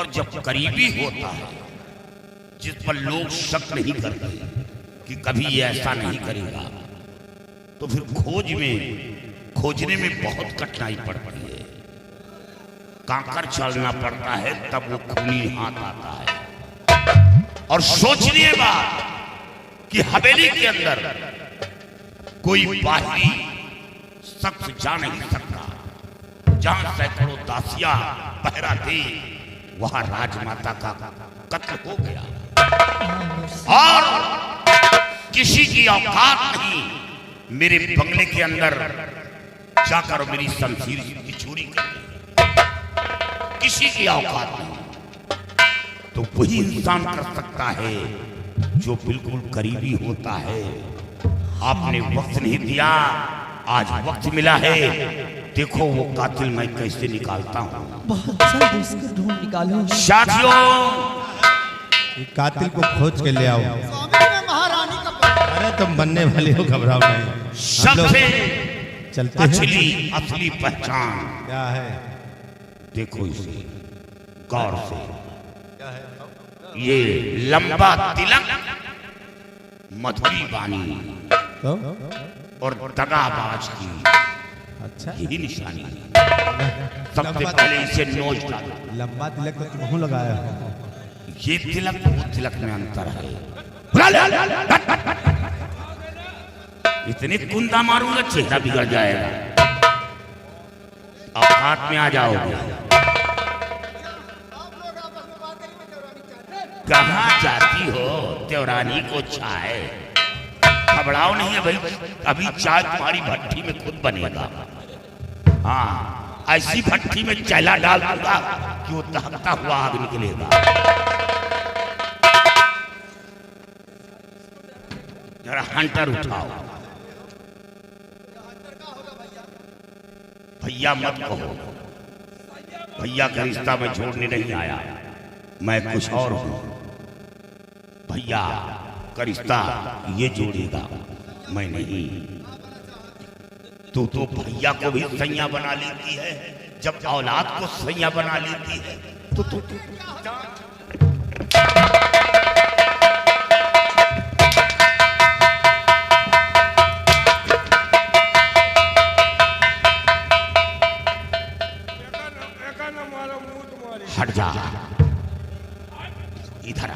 और जब करीबी होता है जिस पर लोग शक नहीं करते कि कभी ये ऐसा नहीं करेगा, तो फिर खोजने में बहुत कठिनाई पड़ती है। कांकर चलना पड़ता है तब वो खूनी हाथ आता है। और सोचने बात कि हवेली के अंदर कोई बाहरी शख्स जा नहीं सकता। जहां सैकड़ों दासियां पहरा दे, वहां राजमाता का कत्ल हो गया और किसी की औकात नहीं मेरे बंगले के अंदर जाकर मेरी शमशीर की चोरी करनी। किसी की औकात नहीं। तो वही इंसान कर सकता है जो बिल्कुल करीबी होता है। आपने वक्त नहीं दिया, आज वक्त मिला है। देखो वो कातिल मैं कैसे निकालता हूँ। बहुत जल्द इसको ढूंढ निकालो। साथियों, कातिल को खोज के ले आओ। महारानी का अरे तुम बनने वाले हो, घबराओ नहीं। सबसे चलते हैं। असली पहचान क्या है? देखो इसे गौर से। ये लंबा तिलक, मधुरी बानी तो? और दगाबाज की अच्छा, यही निशानी है। सबसे पहले इसे नोच डालो। लंबा तिलक तो तुम लगाया हो। ये तिलक वो तिलक में अंतर है। इतने कुंदा मारूंगा चेहरा बिगड़ जाएगा। अब हाथ में आ जाओगे। कहाँ जाती हो? देवरानी को चाय। घबराओ नहीं है भाई, अभी चाय तुम्हारी भट्टी में खुद बनेगा। हाँ, ऐसी भट्टी में चैला डाल दूंगा कि वो दहकता हुआ आग निकलेगा। जरा हंटर उठाओ। भैया मत कहो। भैया का रिश्ता मैं छोड़ने नहीं आया, मैं कुछ और हूं। भैया का रिश्ता ये जोड़ेगा, मैं नहीं। तू तो भैया को भी सैया बना लेती है। जब औलाद को सैया बना लेती है तो तू हट जा। इधर आ,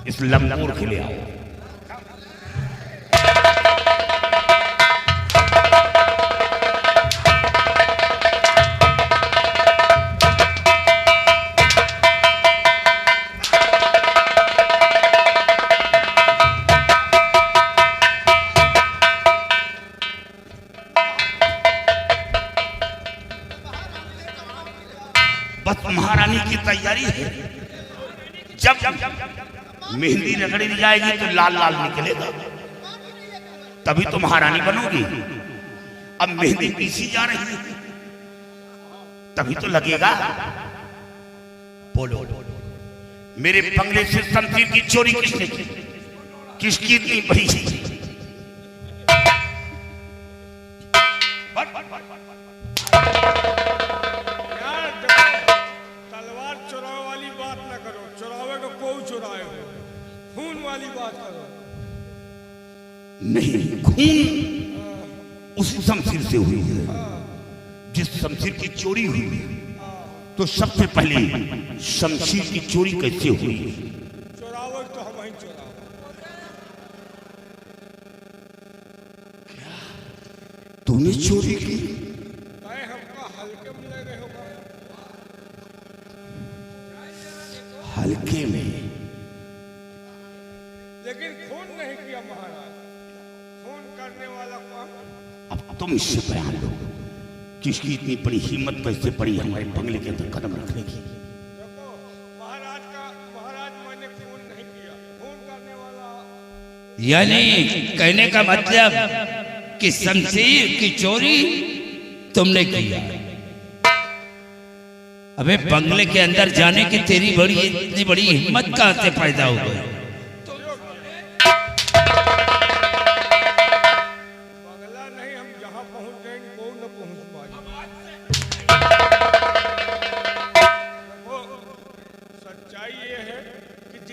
इस लंगूर के ले आओ। बस महारानी की तैयारी है। जब मेहंदी रगड़ी जाएगी तो लाल लाल निकलेगा, तभी तो महारानी बनोगी। अब मेहंदी पीसी जा रही है, तभी तो लगेगा। बोलो, मेरे बंगले से शमशीर की चोरी किसने की? किसकी इतनी बड़ी चीज? नहीं, खून उसी शमशीर से हुई है जिस शमशीर की चोरी हुई है। तो सबसे पहले शमशीर की चोरी कैसे हुई? चोरावल तो हम ही चोराव। तूने चोरी की? हमका हल्के में ले रहे होगा। हल्के में? लेकिन खून नहीं किया महाराज। खून करने वाला कौन? अब तुम इससे बयान लो, किसकी इतनी बड़ी हिम्मत कैसे पड़ी हमारे बंगले के अंदर कदम रखने की? देखो महाराज मैंने खून नहीं किया। खून करने वाला यानी कहने का मतलब कि शमशीर की चोरी तुमने किया। अबे बंगले के अंदर जाने की तेरी इतनी बड़ी हिम्मत कहां से पैदा हो गई?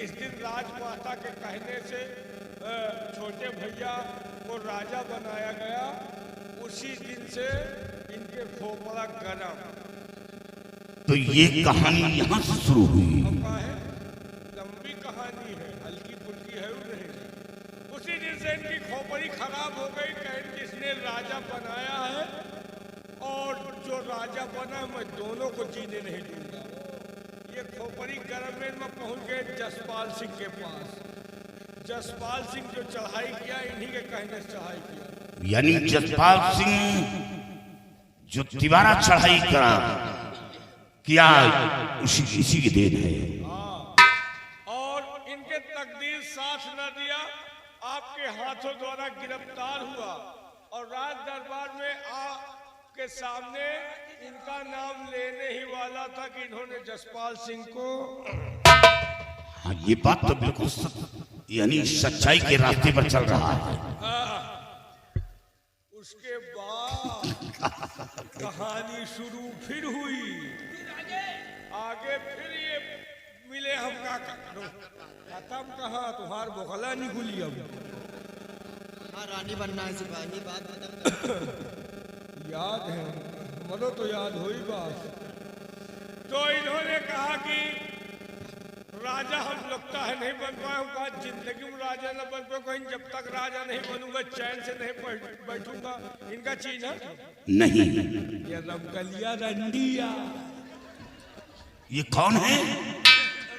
जिस दिन राजमाता के कहने से छोटे भैया को राजा बनाया गया, उसी दिन से इनके खोपड़ा गरम। तो ये कहानी यहाँ से शुरू हुई। अब का है, लंबी कहानी है, हल्की फुल्की है नहीं। उसी दिन से इनकी खोपड़ी खराब हो गई। कहीं जिसने राजा बनाया है और जो राजा बना मैं दोनों को जीने नहीं दूंगा। ये खोपड़ी गरम में पहुंच गए जसपाल सिंह के पास। जसपाल सिंह जो चढ़ाई किया, इन्हीं के कहने से चढ़ाई किया। यानी जसपाल सिंह जो तिवारा चढ़ाई करा किया, इसी की देन है। और इनके तकदीर साथ न दिया, आपके हाथों द्वारा गिरफ्तार हुआ और राज दरबार में आपके सामने इनका नाम लेने ही वाला था कि इन्होंने जसपाल सिंह को। हाँ, ये बात तो बिल्कुल यानी सच्चाई के रास्ते पर चल रहा है। उसके बाद कहानी शुरू फिर हुई। आगे फिर ये मिले हम का खत्म कहाँ, तुम्हार बोखला नहीं खुली अब। हाँ, रानी बनना है सिपाही, बात याद है, मनो तो याद हुई बात। तो इन्होंने कहा कि राजा हम लगता है नहीं बन पाए। हम कहा जिंदगी में राजा न बन पाए, कहीं जब तक राजा नहीं बनूंगा चैन से नहीं बैठूंगा। इनका चीज है नहीं। ये रमकलिया रंडिया। ये कौन है?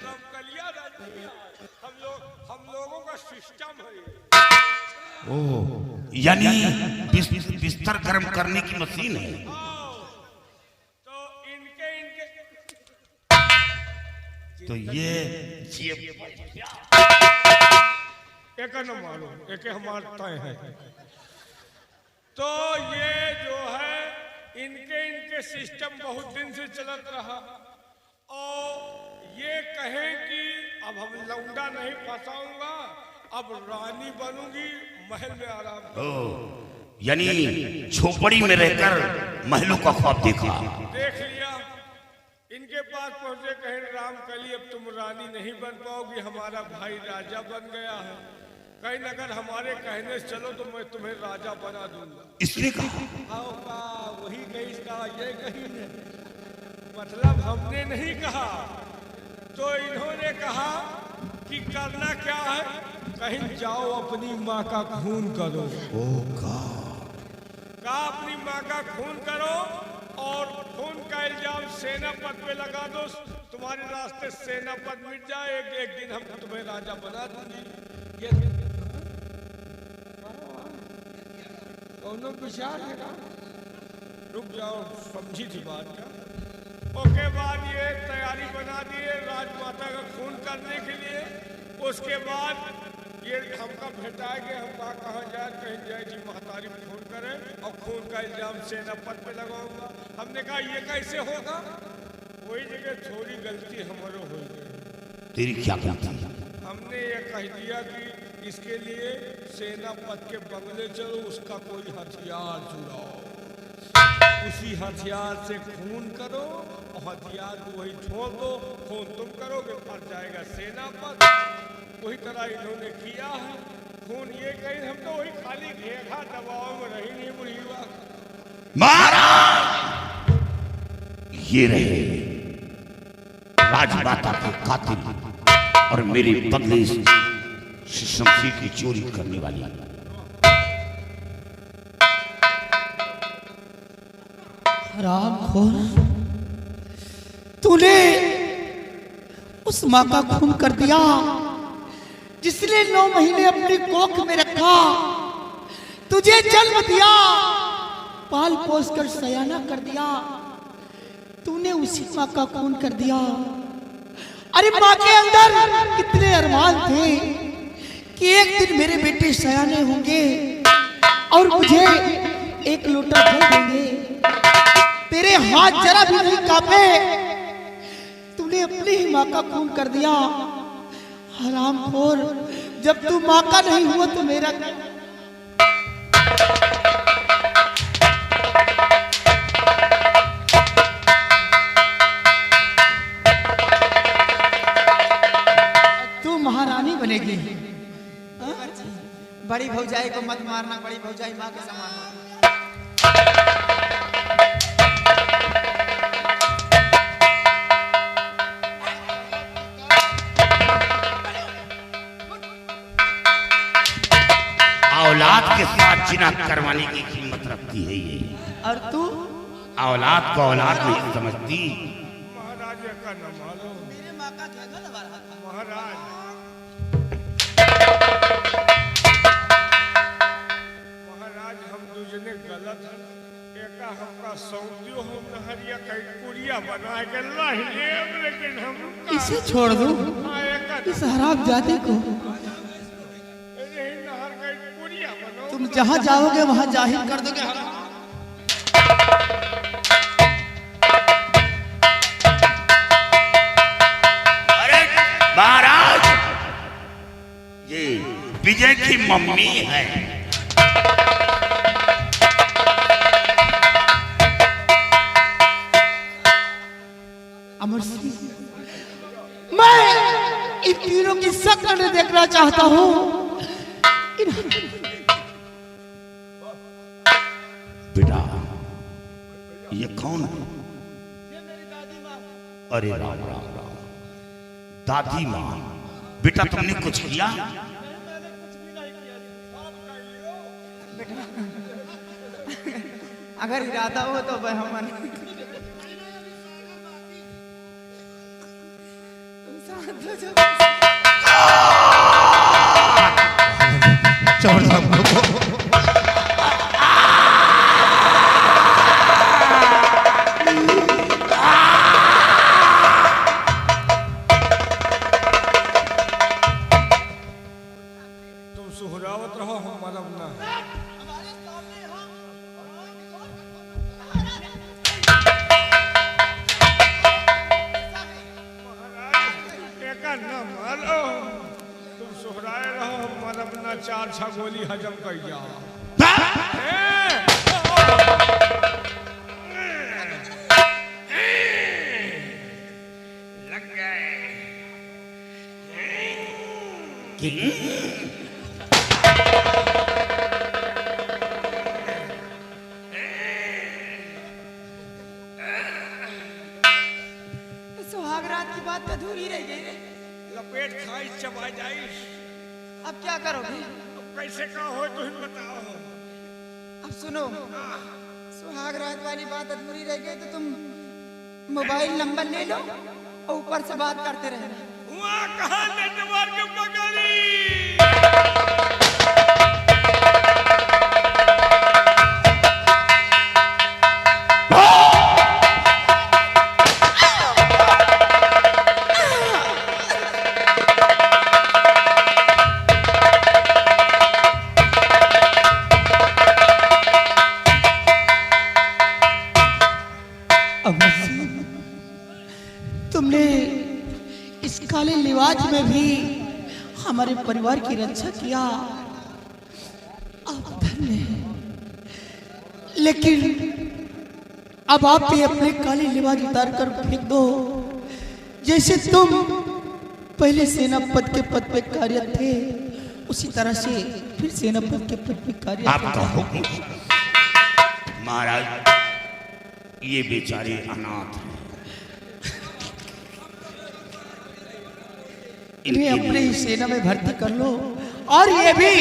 रमकलिया रंडिया हम लोगों का सिस्टम है। ओह, यानी बिस्तर गर्म करने की मशीन है। तो इनके तो ये एक न मालूम, एक हमारा तय है। तो ये जो है इनके सिस्टम बहुत दिन से चलत रहा। और ये कहें कि अब हम लौंडा नहीं फंसाऊंगा, अब रानी बनूंगी, महल में आराम। यानी झोपड़ी में रहकर महलों का ख्वाब देखा। देख लिया। इनके पास पहुंचे, कहे रामकली अब तुम रानी नहीं बन पाओगी, हमारा भाई राजा बन गया है। कहीं अगर हमारे कहने से चलो तो मैं तुम्हें राजा बना दूंगा। इसने कहा। आओ बा, वही कही कहा, ये कही ने, मतलब हमने नहीं कहा। तो इन्होंने कहा कि करना क्या है, कहीं जाओ अपनी माँ का खून करो। कहा अपनी माँ का खून करो और खून का इल्जाम सेनापति पे लगा दो। तुम्हारे रास्ते सेनापति मिट जाए, एक दिन हम तुम्हें राजा बना दूंगी। ये कौन विचार है का? रुक जाओ, समझी थी बात का। उसके बाद ये तैयारी बना दिए राजमाता का खून करने के लिए। उसके बाद ये हमका भेटाए गए, हम कहाँ जाए, कहीं जाए जी महतारी खून करे और खून का इल्जाम सेनापति पे लगाऊंगा। हमने कहा ये कैसे होगा? वही जगह थोड़ी गलती हमारे हो गई। तेरी क्या गलती? हमने ये कह दिया कि इसके लिए सेनापति के बंगले चलो, उसका कोई हथियार चुराओ, उसी हथियार से खून करो और हथियार को वही छोड़ दो। खून तुम करोगे, फट जाएगा सेनापति। वही तरह इन्होंने किया है। खून ये कहीं हम तो वही खाली घेघा दबाव में रही नहीं बुढ़ीवा। महाराज, ये रहे राजमाता के कातिल और मेरे बदले शमशीर की चोरी करने वाली। हरामखोर, तूने उस माँ का खून कर दिया जिसने 9 महीने अपनी कोख में रखा, तुझे जन्म दिया, पाल पोस कर सयाना कर दिया। तूने उसी माँ का खून कर दिया। अरे माँ के अंदर कितने अरमान थे कि एक दिन मेरे बेटे सयाने होंगे और मुझे एक लोटा जल देंगे। तेरे हाथ जरा भी नहीं कांपे, तूने अपनी ही माँ का खून कर दिया। हरामखोर, जब तू माँ का नहीं हुआ तो मेरा तू बनेगी। हाँ? बड़ी भौजाई को मत मारना, बड़ी भौजाई माँ के समान होती। औलाद के साथ जिना करवाने की कीमत रखती है ये, और तू औलाद को औलाद नहीं समझती। महाराज का न मालूम। मेरे माँ का क्या दबा रहा था? महाराज महाराज हम दूसरे गलत है। एका हमका सौंदियो हम नहरिया कई कुड़िया बना के लाइए, लेकिन हम इसे छोड़ दो, हाँ, एका इस हराम जाते को। यही नहर कई कुड़िया बनाओ। तुम जहाँ जाओगे वहाँ जाहिर कर दोगे हराम। अरे महाराज, ये विजय की मम्मी है। अमर सिंह, मैं इन तीनों की शक्ल देखना चाहता हूँ। बेटा ये कौन है? अरे राम राम राम, दादी माँ। बेटा तुमने कुछ किया? अगर इरादा हो तो वह हम छोड़ दो हमको। तुम सुहरावत रहो, हम मरब ना। एका न मारो, तुम सुहराए रहो, हम मरब ना। 4-6 गोली हजम कर जा। लग गए। सुहाग रात की बात अधूरी रह गई। लपेट खाई चबा जाई। अब क्या करोगे? कैसे का हो तुम बताओ। अब सुनो, सुहाग रात वाली बात अधूरी रह गई तो तुम मोबाइल नंबर ले लो और ऊपर से बात करते रहना। हुआ कहाँ नेटवर्क के बगली। अमर सिंह, तुमने इस काले लिबास में भी हमारे परिवार की रक्षा किया, आप धन्य हैं। लेकिन अब आप भी अपने काले लिबास उतार कर फेंक दो। जैसे तुम पहले सेना पद के पद पे कार्य थे, उसी तरह से फिर सेना पद के पद पे कार्य आपका हुक्म महाराज। ये बेचारे अनाथ हैं, इन्हें अपने ही सेना में भर्ती कर लो और ये भी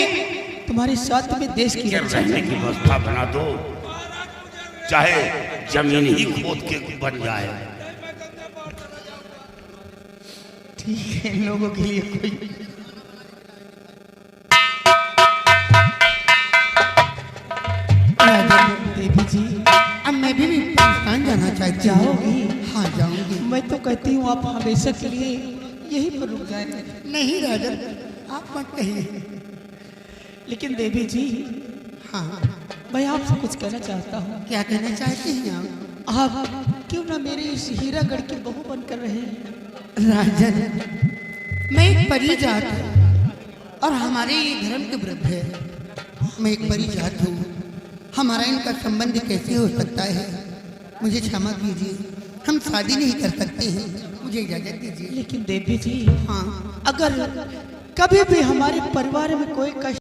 तुम्हारे साथ में देश की रक्षा रहने की व्यवस्था बना दो, चाहे जमीन ही खोद के बन जाए। ठीक है, इन लोगों के लिए कोई देवी जी, अब मैं भी पाकिस्तान जाना चाहती हूँ। जाओगी? हाँ जाऊंगी। मैं तो कहती हूँ आप हमेशा के लिए यहीं पर रुक जाए। नहीं राजन, आप मत कहिए। लेकिन देवी जी, हाँ, मैं आपसे कुछ कहना चाहता हूँ। क्या कहना चाहती हैं आप? आप क्यों ना मेरे इस हीरागढ़ की बहू बनकर रहे हैं? राजन, मैं एक परी जात हूँ और हमारे ये धर्म के विरुद्ध है। मैं एक परी जात हूँ, हमारा इनका संबंध कैसे हो सकता है? मुझे क्षमा कीजिए, हम शादी नहीं कर सकते हैं, मुझे इजाजत दीजिए। लेकिन देवी जी, हाँ, अगर कभी भी हमारे परिवार में कोई कष्ट